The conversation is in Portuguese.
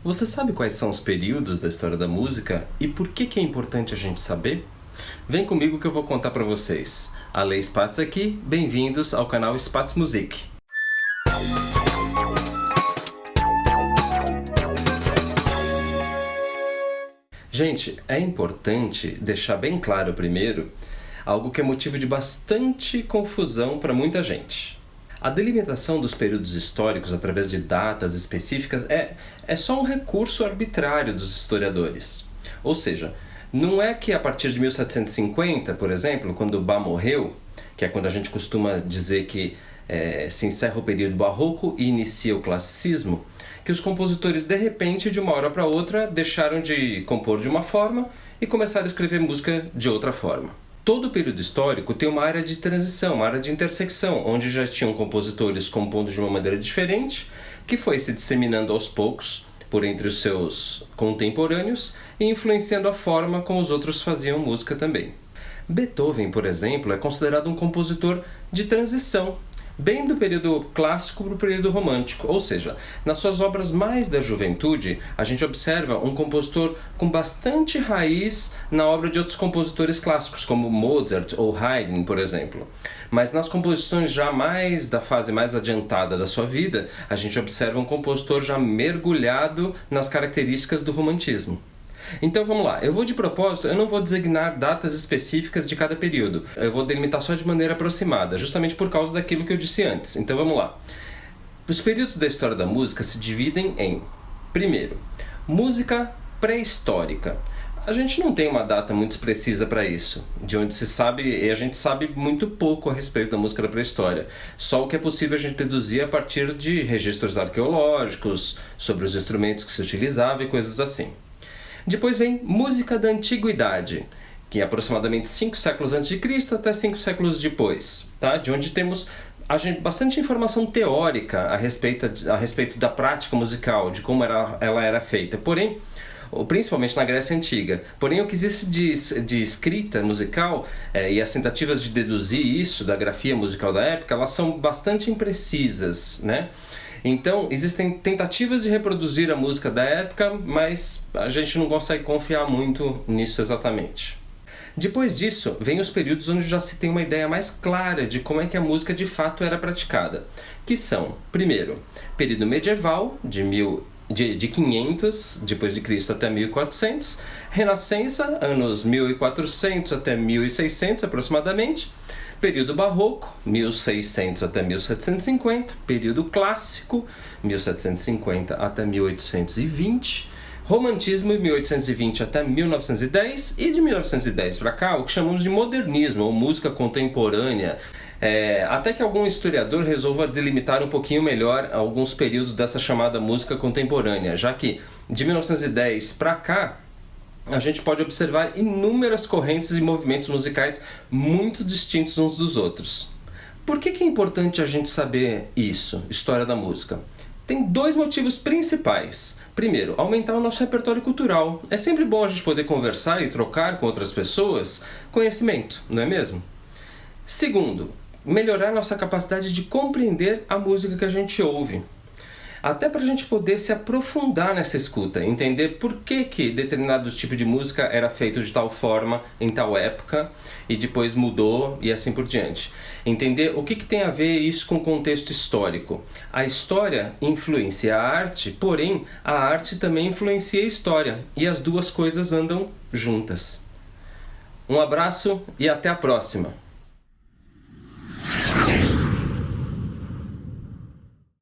Você sabe quais são os períodos da história da música e por que é importante a gente saber? Vem comigo que eu vou contar para vocês. Ale Spatz aqui, bem-vindos ao canal Spatz Musik. Gente, é importante deixar bem claro primeiro algo que é motivo de bastante confusão para muita gente. A delimitação dos períodos históricos através de datas específicas é só um recurso arbitrário dos historiadores. Ou seja, não é que a partir de 1750, por exemplo, quando Bach morreu, que é quando a gente costuma dizer que se encerra o período barroco e inicia o classicismo, que os compositores de repente, de uma hora para outra, deixaram de compor de uma forma e começaram a escrever música de outra forma. Todo período histórico tem uma área de transição, uma área de intersecção, onde já tinham compositores compondo de uma maneira diferente, que foi se disseminando aos poucos por entre os seus contemporâneos e influenciando a forma como os outros faziam música também. Beethoven, por exemplo, é considerado um compositor de transição, bem do período clássico para o período romântico, ou seja, nas suas obras mais da juventude, a gente observa um compositor com bastante raiz na obra de outros compositores clássicos, como Mozart ou Haydn, por exemplo. Mas nas composições já mais da fase mais adiantada da sua vida, a gente observa um compositor já mergulhado nas características do romantismo. Então vamos lá, eu não vou designar datas específicas de cada período, eu vou delimitar só de maneira aproximada, justamente por causa daquilo que eu disse antes. Então vamos lá. Os períodos da história da música se dividem em, primeiro, música pré-histórica. A gente não tem uma data muito precisa para isso, de onde se sabe, e a gente sabe muito pouco a respeito da música da pré-história. Só o que é possível a gente deduzir a partir de registros arqueológicos, sobre os instrumentos que se utilizavam e coisas assim. Depois vem música da antiguidade, que é aproximadamente 5 séculos antes de Cristo até 5 séculos depois, tá? De onde temos bastante informação teórica a respeito da prática musical, de como ela era feita. Porém, principalmente na Grécia Antiga. Porém, o que existe de escrita musical e as tentativas de deduzir isso da grafia musical da época, elas são bastante imprecisas, né? Então, existem tentativas de reproduzir a música da época, mas a gente não consegue confiar muito nisso exatamente. Depois disso, vem os períodos onde já se tem uma ideia mais clara de como é que a música de fato era praticada, que são, primeiro, período medieval, de 500 depois de Cristo até 1400, Renascença, anos 1400 até 1600 aproximadamente, período barroco, 1600 até 1750, período clássico, 1750 até 1820, romantismo, 1820 até 1910, e de 1910 para cá, o que chamamos de modernismo, ou música contemporânea, até que algum historiador resolva delimitar um pouquinho melhor alguns períodos dessa chamada música contemporânea, já que de 1910 para cá, a gente pode observar inúmeras correntes e movimentos musicais muito distintos uns dos outros. Por que é importante a gente saber isso, história da música? Tem 2 motivos principais. Primeiro, aumentar o nosso repertório cultural. É sempre bom a gente poder conversar e trocar com outras pessoas conhecimento, não é mesmo? Segundo, melhorar nossa capacidade de compreender a música que a gente ouve. Até para a gente poder se aprofundar nessa escuta, entender por que determinado tipo de música era feito de tal forma, em tal época, e depois mudou e assim por diante. Entender o que tem a ver isso com o contexto histórico. A história influencia a arte, porém a arte também influencia a história, e as duas coisas andam juntas. Um abraço e até a próxima!